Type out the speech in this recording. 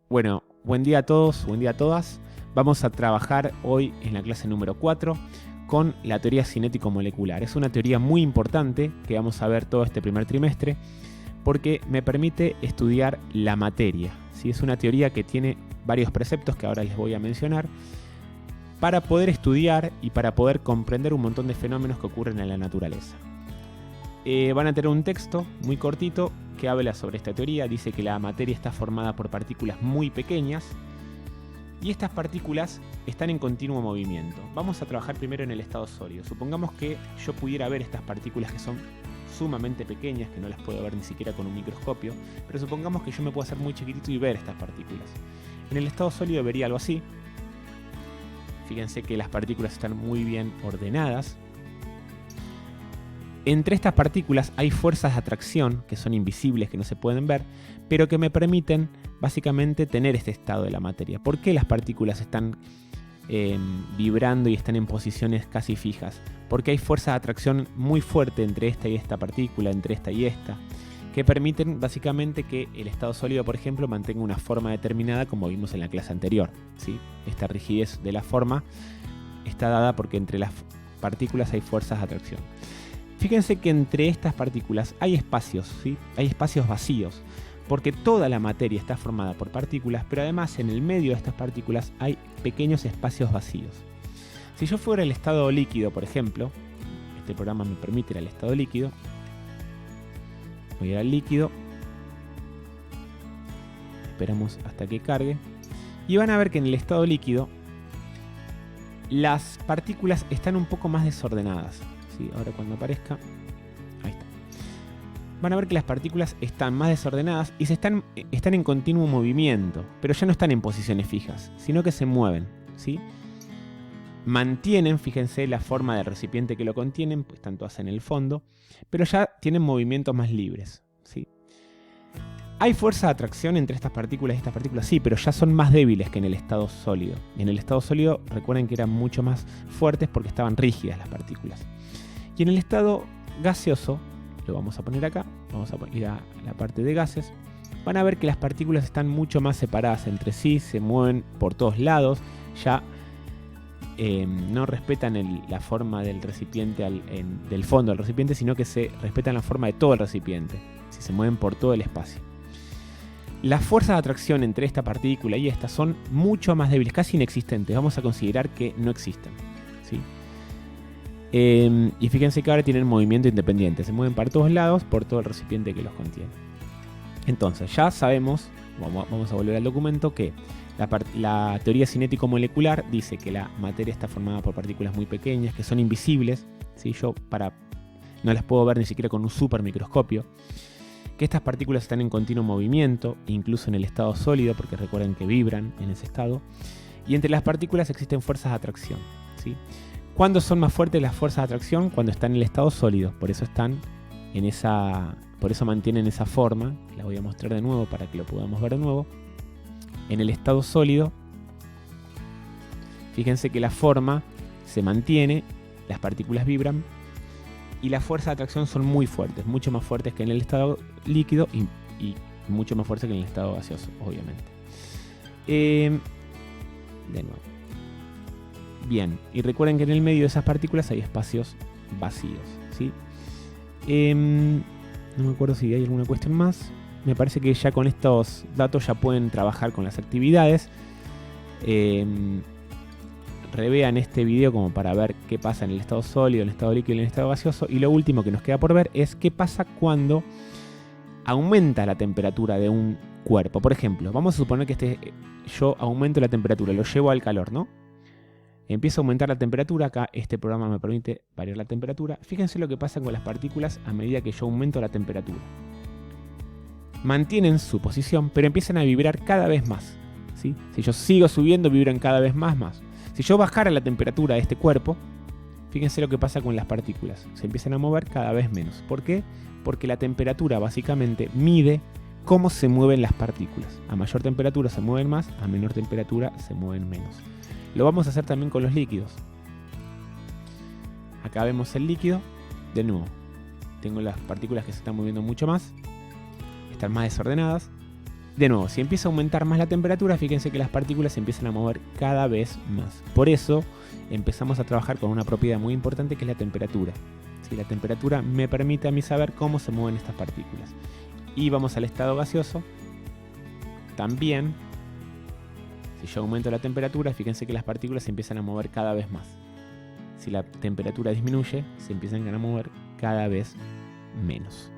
Bueno, buen día a todos, buen día a todas. Vamos a trabajar hoy en la clase número 4 con la teoría cinético-molecular. Es una teoría muy importante que vamos a ver todo este primer trimestre porque me permite estudiar la materia. ¿Sí? Es una teoría que tiene varios preceptos que ahora les voy a mencionar para poder estudiar y para poder comprender un montón de fenómenos que ocurren en la naturaleza. Van a tener un texto muy cortito que habla sobre esta teoría. Dice que la materia está formada por partículas muy pequeñas y estas partículas están en continuo movimiento. Vamos a trabajar primero en el estado sólido. Supongamos que yo pudiera ver estas partículas que son sumamente pequeñas, que no las puedo ver ni siquiera con un microscopio, pero supongamos que yo me puedo hacer muy chiquitito y ver estas partículas. En el estado sólido vería algo así. Fíjense que las partículas están muy bien ordenadas. Entre estas partículas hay fuerzas de atracción que son invisibles, que no se pueden ver, pero que me permiten básicamente tener este estado de la materia. ¿Por qué las partículas están vibrando y están en posiciones casi fijas? Porque hay fuerzas de atracción muy fuerte entre esta y esta partícula, entre esta y esta, que permiten básicamente que el estado sólido, por ejemplo, mantenga una forma determinada como vimos en la clase anterior, ¿sí? Esta rigidez de la forma está dada porque entre las partículas hay fuerzas de atracción. Fíjense que entre estas partículas hay espacios, ¿sí? Hay espacios vacíos, porque toda la materia está formada por partículas, pero además en el medio de estas partículas hay pequeños espacios vacíos. Si yo fuera el estado líquido, por ejemplo, este programa me permite ir al estado líquido, voy a ir al líquido, esperamos hasta que cargue, y van a ver que en el estado líquido las partículas están un poco más desordenadas. ¿Sí? Ahora cuando aparezca, ahí está. Van a ver que las partículas están más desordenadas y están en continuo movimiento, pero ya no están en posiciones fijas, sino que se mueven, ¿sí? Mantienen, fíjense, la forma del recipiente que lo contienen, pues están todas en el fondo, pero ya tienen movimientos más libres, ¿sí? ¿Hay fuerza de atracción entre estas partículas y estas partículas? Sí, pero ya son más débiles que en el estado sólido. En el estado sólido, recuerden que eran mucho más fuertes porque estaban rígidas las partículas. Y en el estado gaseoso, lo vamos a poner acá, vamos a ir a la parte de gases, van a ver que las partículas están mucho más separadas entre sí, se mueven por todos lados, ya no respetan la forma del recipiente, del fondo del recipiente, sino que se respetan la forma de todo el recipiente, si se mueven por todo el espacio. Las fuerzas de atracción entre esta partícula y esta son mucho más débiles, casi inexistentes, vamos a considerar que no existen, ¿sí? Y fíjense que ahora tienen movimiento independiente, se mueven para todos lados por todo el recipiente que los contiene. Entonces ya sabemos, vamos a volver al documento, que la teoría cinético-molecular dice que la materia está formada por partículas muy pequeñas que son invisibles, ¿sí? Yo no las puedo ver ni siquiera con un super microscopio, que estas partículas están en continuo movimiento, incluso en el estado sólido, porque recuerden que vibran en ese estado, y entre las partículas existen fuerzas de atracción, ¿sí? ¿Cuándo son más fuertes las fuerzas de atracción? Cuando están en el estado sólido. Por eso mantienen esa forma. La voy a mostrar de nuevo para que lo podamos ver de nuevo. En el estado sólido, fíjense que la forma se mantiene, las partículas vibran y las fuerzas de atracción son muy fuertes, mucho más fuertes que en el estado líquido y mucho más fuertes que en el estado gaseoso, obviamente. De nuevo. Bien, y recuerden que en el medio de esas partículas hay espacios vacíos, ¿sí? No me acuerdo si hay alguna cuestión más. Me parece que ya con estos datos ya pueden trabajar con las actividades. Revean este video como para ver qué pasa en el estado sólido, en el estado líquido y en el estado gaseoso. Y lo último que nos queda por ver es qué pasa cuando aumenta la temperatura de un cuerpo. Por ejemplo, vamos a suponer que yo aumento la temperatura, lo llevo al calor, ¿no? Empieza a aumentar la temperatura, acá este programa me permite variar la temperatura. Fíjense lo que pasa con las partículas a medida que yo aumento la temperatura. Mantienen su posición, pero empiezan a vibrar cada vez más, ¿sí? Si yo sigo subiendo, vibran cada vez más. Si yo bajara la temperatura de este cuerpo, fíjense lo que pasa con las partículas. Se empiezan a mover cada vez menos. ¿Por qué? Porque la temperatura básicamente mide cómo se mueven las partículas. A mayor temperatura se mueven más, a menor temperatura se mueven menos. Lo vamos a hacer también con los líquidos. Acá vemos el líquido. De nuevo, tengo las partículas que se están moviendo mucho más. Están más desordenadas. De nuevo, si empieza a aumentar más la temperatura, fíjense que las partículas se empiezan a mover cada vez más. Por eso empezamos a trabajar con una propiedad muy importante que es la temperatura. ¿Sí? La temperatura me permite a mí saber cómo se mueven estas partículas. Y vamos al estado gaseoso. También, si yo aumento la temperatura, fíjense que las partículas se empiezan a mover cada vez más. Si la temperatura disminuye, se empiezan a mover cada vez menos.